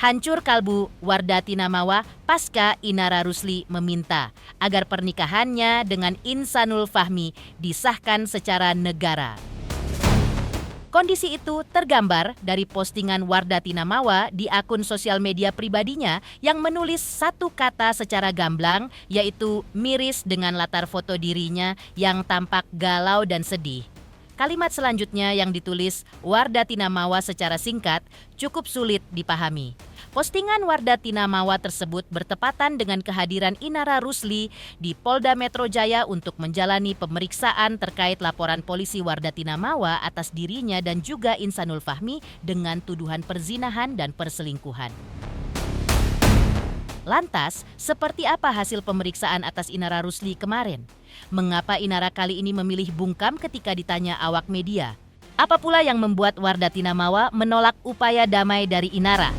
Hancur kalbu Wardati Namawa pasca Inara Rusli meminta agar pernikahannya dengan Insanul Fahmi disahkan secara negara. Kondisi itu tergambar dari postingan Wardati Namawa di akun sosial media pribadinya yang menulis satu kata secara gamblang, yaitu miris dengan latar foto dirinya yang tampak galau dan sedih. Kalimat selanjutnya yang ditulis Wardati Namawa secara singkat cukup sulit dipahami. Postingan Wardati Namawa tersebut bertepatan dengan kehadiran Inara Rusli di Polda Metro Jaya untuk menjalani pemeriksaan terkait laporan polisi Wardati Namawa atas dirinya dan juga Insanul Fahmi dengan tuduhan perzinahan dan perselingkuhan. Lantas, seperti apa hasil pemeriksaan atas Inara Rusli kemarin? Mengapa Inara kali ini memilih bungkam ketika ditanya awak media? Apa pula yang membuat Wardati Namawa menolak upaya damai dari Inara?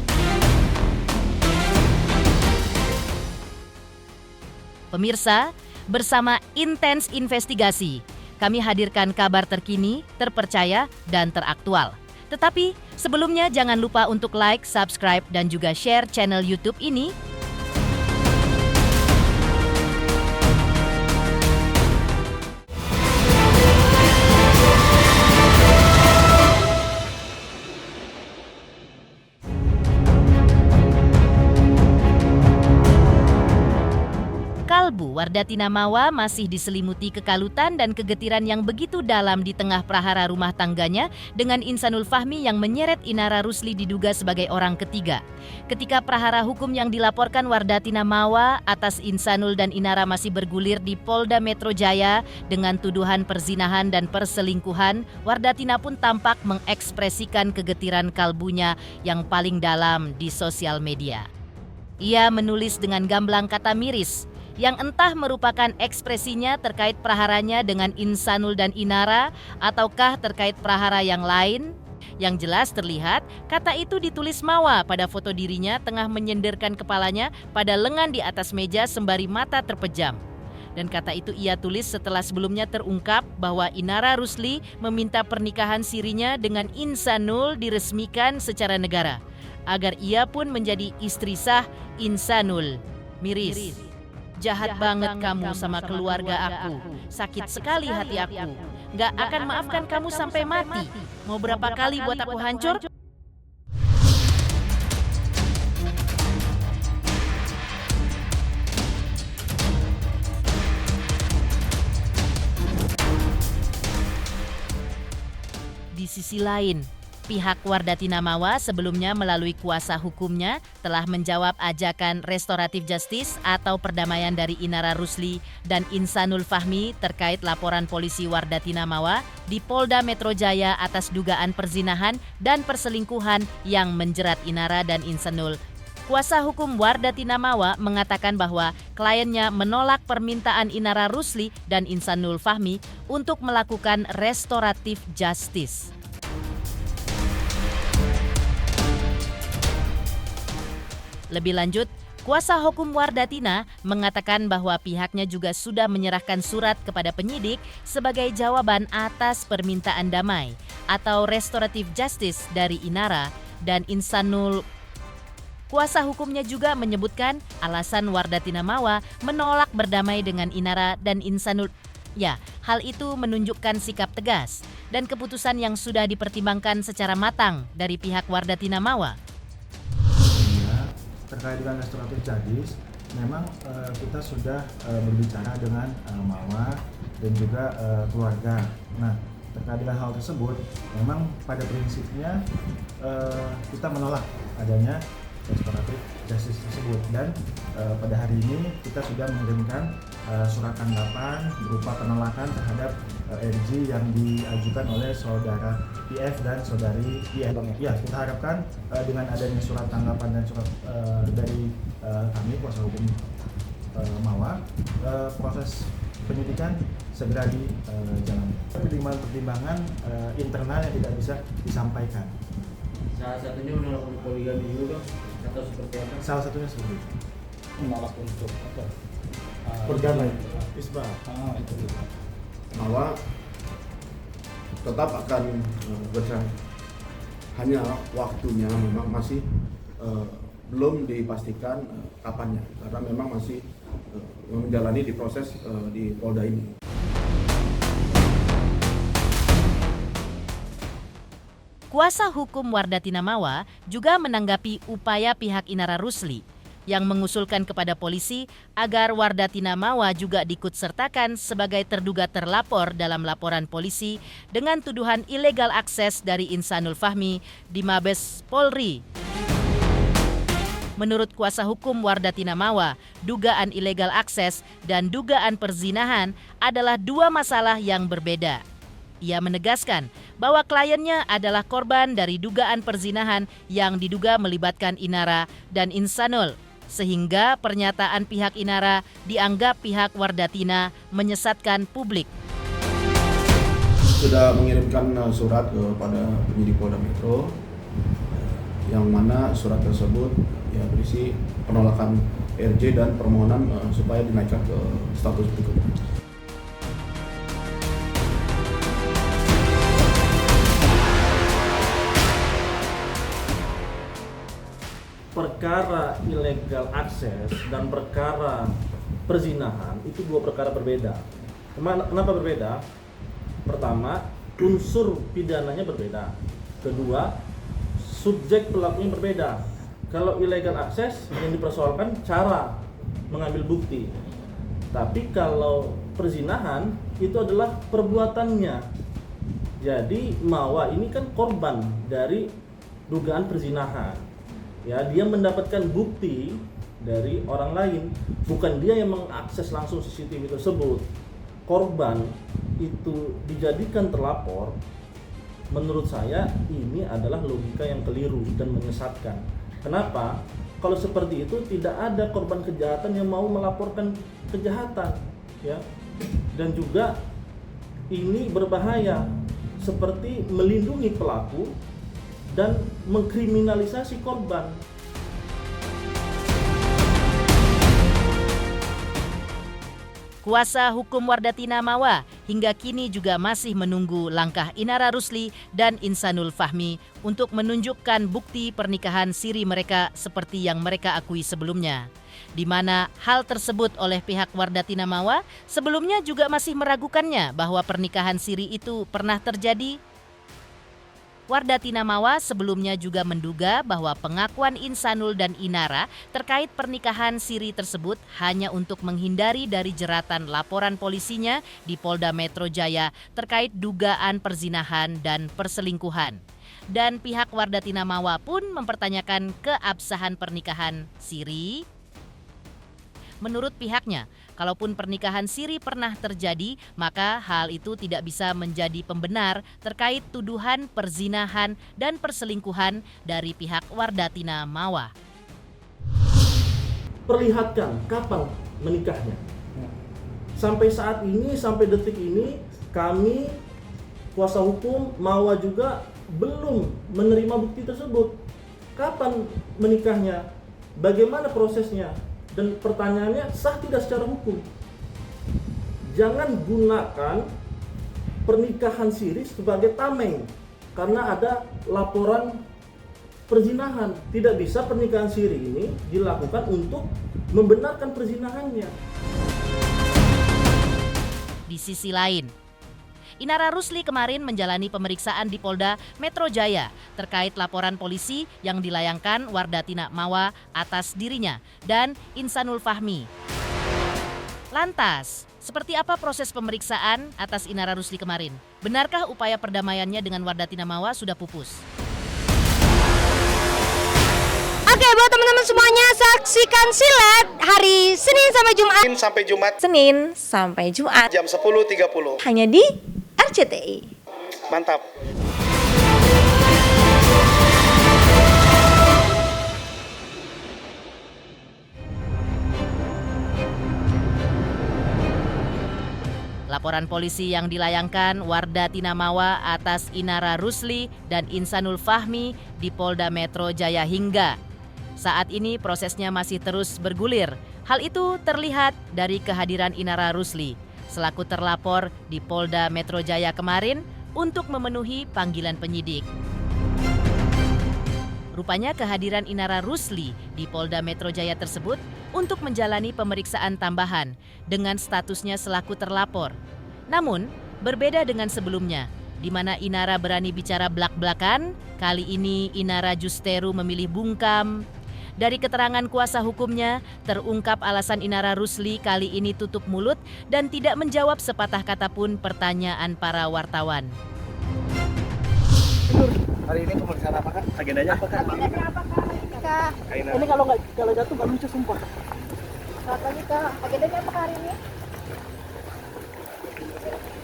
Pemirsa, bersama Intens Investigasi, kami hadirkan kabar terkini, terpercaya, dan teraktual. Tetapi sebelumnya jangan lupa untuk like, subscribe, dan juga share channel YouTube ini. Kalbu Wardati Namawa masih diselimuti kekalutan dan kegetiran yang begitu dalam di tengah prahara rumah tangganya dengan Insanul Fahmi yang menyeret Inara Rusli diduga sebagai orang ketiga. Ketika prahara hukum yang dilaporkan Wardati Namawa atas Insanul dan Inara masih bergulir di Polda Metro Jaya dengan tuduhan perzinahan dan perselingkuhan, Wardatina pun tampak mengekspresikan kegetiran kalbunya yang paling dalam di sosial media. Ia menulis dengan gamblang kata miris, yang entah merupakan ekspresinya terkait praharanya dengan Insanul dan Inara ataukah terkait prahara yang lain. Yang jelas terlihat kata itu ditulis Mawa pada foto dirinya tengah menyenderkan kepalanya pada lengan di atas meja sembari mata terpejam. Dan kata itu ia tulis setelah sebelumnya terungkap bahwa Inara Rusli meminta pernikahan sirinya dengan Insanul diresmikan secara negara agar ia pun menjadi istri sah Insanul. Miris. Jahat banget kamu sama keluarga aku. Sakit sekali hati aku. Gak akan maafkan kamu sampai mati. Mau berapa kali buat aku hancur? Di sisi lain, pihak Wardati Namawa sebelumnya melalui kuasa hukumnya telah menjawab ajakan restoratif justice atau perdamaian dari Inara Rusli dan Insanul Fahmi terkait laporan polisi Wardati Namawa di Polda Metro Jaya atas dugaan perzinahan dan perselingkuhan yang menjerat Inara dan Insanul. Kuasa hukum Wardati Namawa mengatakan bahwa kliennya menolak permintaan Inara Rusli dan Insanul Fahmi untuk melakukan restoratif justice. Lebih lanjut, kuasa hukum Wardatina mengatakan bahwa pihaknya juga sudah menyerahkan surat kepada penyidik sebagai jawaban atas permintaan damai atau restoratif justice dari Inara dan Insanul. Kuasa hukumnya juga menyebutkan alasan Wardati Namawa menolak berdamai dengan Inara dan Insanul. Ya, hal itu menunjukkan sikap tegas dan keputusan yang sudah dipertimbangkan secara matang dari pihak Wardati Namawa. Terkait dengan restoratif justice, memang kita sudah berbicara dengan Mawa dan juga keluarga. Nah, terkait dengan hal tersebut, memang pada prinsipnya kita menolak adanya restoratif justice tersebut dan pada hari ini kita sudah mengirimkan surat tanggapan berupa penolakan terhadap RJ yang diajukan oleh saudara IF dan saudari IF. Ya, kita harapkan dengan adanya surat tanggapan dan surat dari kami kuasa hukum Mawa, proses penyidikan segera dijalani. Pertimbangan internal yang tidak bisa disampaikan. Salah satunya menolak poligami juga atau seperti apa? Salah satunya seperti itu. Menolak untuk apa? Berdamai, isbah. Itu juga. Bahwa tetap akan bercerai. Hanya waktunya memang masih belum dipastikan kapannya karena memang masih menjalani di proses di Polda ini. Kuasa hukum Wardatina Mawa juga menanggapi upaya pihak Inara Rusli yang mengusulkan kepada polisi agar Wardatina Mawa juga diikutsertakan sebagai terduga terlapor dalam laporan polisi dengan tuduhan ilegal akses dari Insanul Fahmi di Mabes Polri. Menurut kuasa hukum Wardatina Mawa, dugaan ilegal akses dan dugaan perzinahan adalah dua masalah yang berbeda. Ia menegaskan bahwa kliennya adalah korban dari dugaan perzinahan yang diduga melibatkan Inara dan Insanul, sehingga pernyataan pihak Inara dianggap pihak Wardatina menyesatkan publik. Sudah mengirimkan surat kepada penyidik Polda Metro, yang mana surat tersebut ya berisi penolakan RJ dan permohonan supaya dinaikkan ke status berikutnya. Perkara ilegal akses dan perkara perzinahan itu dua perkara berbeda. Kenapa berbeda? Pertama, unsur pidananya berbeda. Kedua, subjek pelakunya berbeda. Kalau ilegal akses yang dipersoalkan cara mengambil bukti. Tapi kalau perzinahan itu adalah perbuatannya. Jadi Mawa ini kan korban dari dugaan perzinahan. Ya, dia mendapatkan bukti dari orang lain, bukan dia yang mengakses langsung CCTV tersebut. Korban itu dijadikan terlapor. Menurut saya ini adalah logika yang keliru dan menyesatkan. Kenapa? Kalau seperti itu tidak ada korban kejahatan yang mau melaporkan kejahatan, ya. Dan juga ini berbahaya, seperti melindungi pelaku dan mengkriminalisasi korban. Kuasa hukum Wardatina Mawa hingga kini juga masih menunggu langkah Inara Rusli dan Insanul Fahmi untuk menunjukkan bukti pernikahan siri mereka seperti yang mereka akui sebelumnya. Di mana hal tersebut oleh pihak Wardatina Mawa sebelumnya juga masih meragukannya bahwa pernikahan siri itu pernah terjadi. Wardatina Mawa sebelumnya juga menduga bahwa pengakuan Insanul dan Inara terkait pernikahan siri tersebut hanya untuk menghindari dari jeratan laporan polisinya di Polda Metro Jaya terkait dugaan perzinahan dan perselingkuhan. Dan pihak Wardatina Mawa pun mempertanyakan keabsahan pernikahan siri. Menurut pihaknya, kalaupun pernikahan siri pernah terjadi, maka hal itu tidak bisa menjadi pembenar terkait tuduhan perzinahan dan perselingkuhan dari pihak Wardatina Mawa. Perlihatkan kapan menikahnya. Sampai saat ini, sampai detik ini, kami kuasa hukum Mawa juga belum menerima bukti tersebut. Kapan menikahnya? Bagaimana prosesnya? Dan pertanyaannya, sah tidak secara hukum? Jangan gunakan pernikahan siri sebagai tameng karena ada laporan perzinahan. Tidak bisa pernikahan siri ini dilakukan untuk membenarkan perzinahannya. Di sisi lain, Inara Rusli kemarin menjalani pemeriksaan di Polda Metro Jaya terkait laporan polisi yang dilayangkan Wardatina Mawa atas dirinya dan Insanul Fahmi. Lantas, seperti apa proses pemeriksaan atas Inara Rusli kemarin? Benarkah upaya perdamaiannya dengan Wardatina Mawa sudah pupus? Oke, buat teman-teman semuanya, saksikan silet hari Senin sampai Jumat. Senin sampai Jumat. Jam 10.30. Hanya di RCTI. Mantap. Laporan polisi yang dilayangkan Wardatina Mawa atas Inara Rusli dan Insanul Fahmi di Polda Metro Jaya hingga saat ini prosesnya masih terus bergulir. Hal itu terlihat dari kehadiran Inara Rusli selaku terlapor di Polda Metro Jaya kemarin untuk memenuhi panggilan penyidik. Rupanya kehadiran Inara Rusli di Polda Metro Jaya tersebut untuk menjalani pemeriksaan tambahan dengan statusnya selaku terlapor. Namun, berbeda dengan sebelumnya, di mana Inara berani bicara blak-blakan, kali ini Inara justeru memilih bungkam. Dari keterangan kuasa hukumnya, terungkap alasan Inara Rusli kali ini tutup mulut dan tidak menjawab sepatah kata pun pertanyaan para wartawan. Hari ini pemeriksaan apa Kak? Agendanya apa Kak? Kak, Ini kalau jatuh nggak lucu sumpah. katanya Kak, agendanya apa hari ini?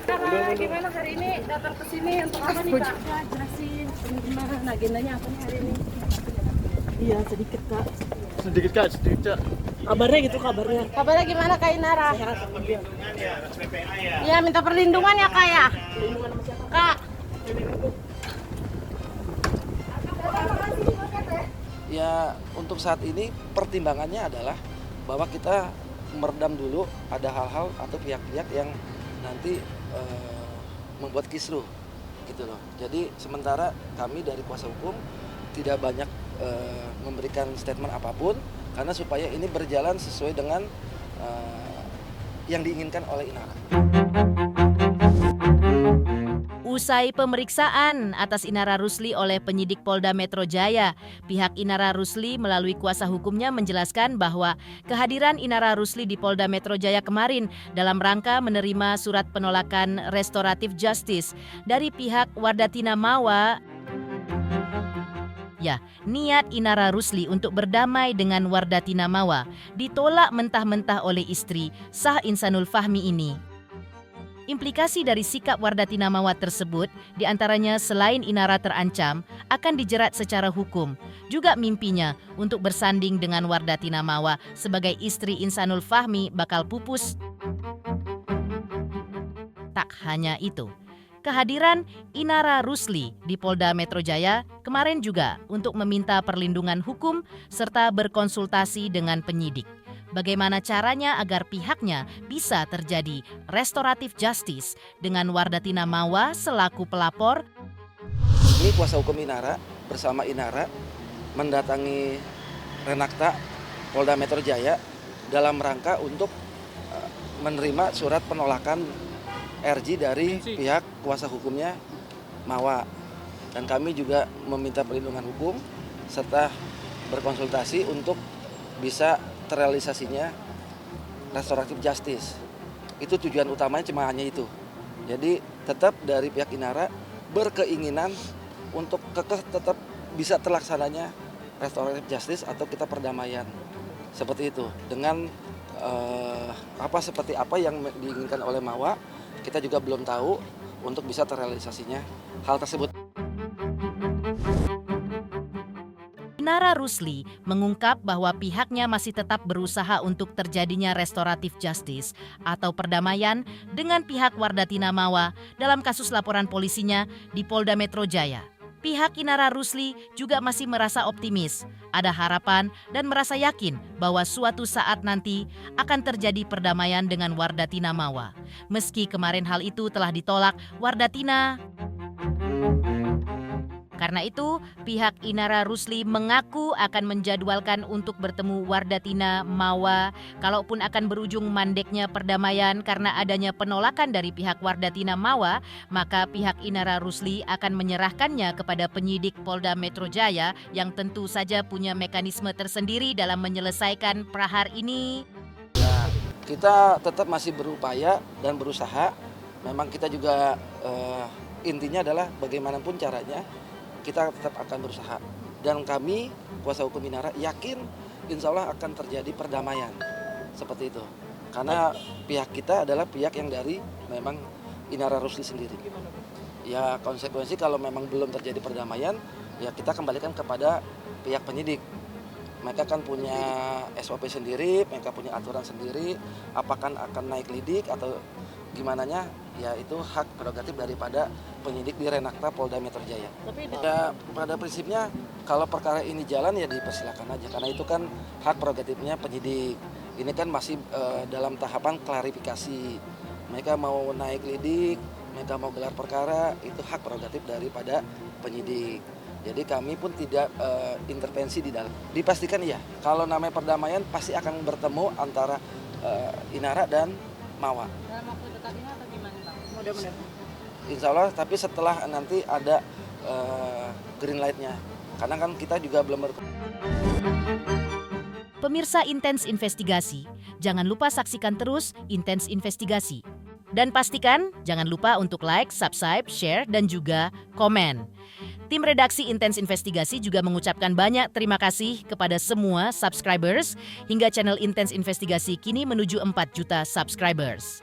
Kak, gimana hari ini datang ke sini untuk apa nih Kak? Kak, jelasin gimana agendanya apa nih hari ini? Iya sedikit Kak. Sedikit Kak. Kabarnya gitu kabarnya. Kabarnya gimana Kak Inara? Iya, minta perlindungan ya Kak ya? Kak, Ya, untuk saat ini pertimbangannya adalah bahwa kita meredam dulu ada hal-hal atau pihak-pihak yang nanti membuat kisruh gitu loh. Jadi sementara kami dari kuasa hukum tidak banyak memberikan statement apapun karena supaya ini berjalan sesuai dengan yang diinginkan oleh Inara. Usai pemeriksaan atas Inara Rusli oleh penyidik Polda Metro Jaya, pihak Inara Rusli melalui kuasa hukumnya menjelaskan bahwa kehadiran Inara Rusli di Polda Metro Jaya kemarin dalam rangka menerima surat penolakan restoratif justice dari pihak Wardatina Mawa. Ya, niat Inara Rusli untuk berdamai dengan Wardatina Mawa ditolak mentah-mentah oleh istri Sah Insanul Fahmi ini. Implikasi dari sikap Wardatina Mawa tersebut diantaranya selain Inara terancam akan dijerat secara hukum, juga mimpinya untuk bersanding dengan Wardatina Mawa sebagai istri Insanul Fahmi bakal pupus. Tak hanya itu, kehadiran Inara Rusli di Polda Metro Jaya kemarin juga untuk meminta perlindungan hukum serta berkonsultasi dengan penyidik. Bagaimana caranya agar pihaknya bisa terjadi restoratif justice dengan Wardatina Mawa selaku pelapor. Ini kuasa hukum Inara bersama Inara mendatangi Renakta Polda Metro Jaya dalam rangka untuk menerima surat penolakan RJ dari pihak kuasa hukumnya Mawa. Dan kami juga meminta perlindungan hukum serta berkonsultasi untuk bisa terrealisasinya restoratif justice. Itu tujuan utamanya cuma hanya itu. Jadi tetap dari pihak Inara berkeinginan untuk kekeh tetap bisa terlaksananya restoratif justice atau kita perdamaian. Seperti itu. Dengan seperti apa yang diinginkan oleh Mawa, kita juga belum tahu untuk bisa terrealisasinya hal tersebut. Inara Rusli mengungkap bahwa pihaknya masih tetap berusaha untuk terjadinya restoratif justice atau perdamaian dengan pihak Wardatina Mawa dalam kasus laporan polisinya di Polda Metro Jaya. Pihak Inara Rusli juga masih merasa optimis, ada harapan dan merasa yakin bahwa suatu saat nanti akan terjadi perdamaian dengan Wardatina Mawa. Meski kemarin hal itu telah ditolak Wardatina. Karena itu, pihak Inara Rusli mengaku akan menjadwalkan untuk bertemu Wardatina Mawa kalaupun akan berujung mandeknya perdamaian karena adanya penolakan dari pihak Wardatina Mawa, maka pihak Inara Rusli akan menyerahkannya kepada penyidik Polda Metro Jaya yang tentu saja punya mekanisme tersendiri dalam menyelesaikan prahar ini. Ya, kita tetap masih berupaya dan berusaha. Memang kita juga intinya adalah bagaimanapun caranya kita tetap akan berusaha, dan kami kuasa hukum Inara yakin insya Allah akan terjadi perdamaian seperti itu karena pihak kita adalah pihak yang dari memang Inara Rusli sendiri. Ya konsekuensi kalau memang belum terjadi perdamaian ya kita kembalikan kepada pihak penyidik. Mereka kan punya SOP sendiri, mereka punya aturan sendiri, apakah akan naik lidik atau gimananya, ya itu hak prerogatif daripada penyidik di Renakta Polda Metro Jaya. Ya, pada prinsipnya kalau perkara ini jalan ya dipersilakan aja, karena itu kan hak prerogatifnya penyidik. Ini kan masih dalam tahapan klarifikasi. Mereka mau naik lidik, mereka mau gelar perkara, itu hak prerogatif daripada penyidik. Jadi kami pun tidak intervensi di dalam. Dipastikan iya, kalau namanya perdamaian pasti akan bertemu antara Inara dan Mawa. Dalam waktu dekat ini atau gimana Bang? Mudah-mudahan. Insya Allah, tapi setelah nanti ada green light-nya. Karena kan kita juga belum Pemirsa Intens Investigasi, jangan lupa saksikan terus Intens Investigasi. Dan pastikan jangan lupa untuk like, subscribe, share, dan juga komen. Tim redaksi Intens Investigasi juga mengucapkan banyak terima kasih kepada semua subscribers hingga channel Intens Investigasi kini menuju 4 juta subscribers.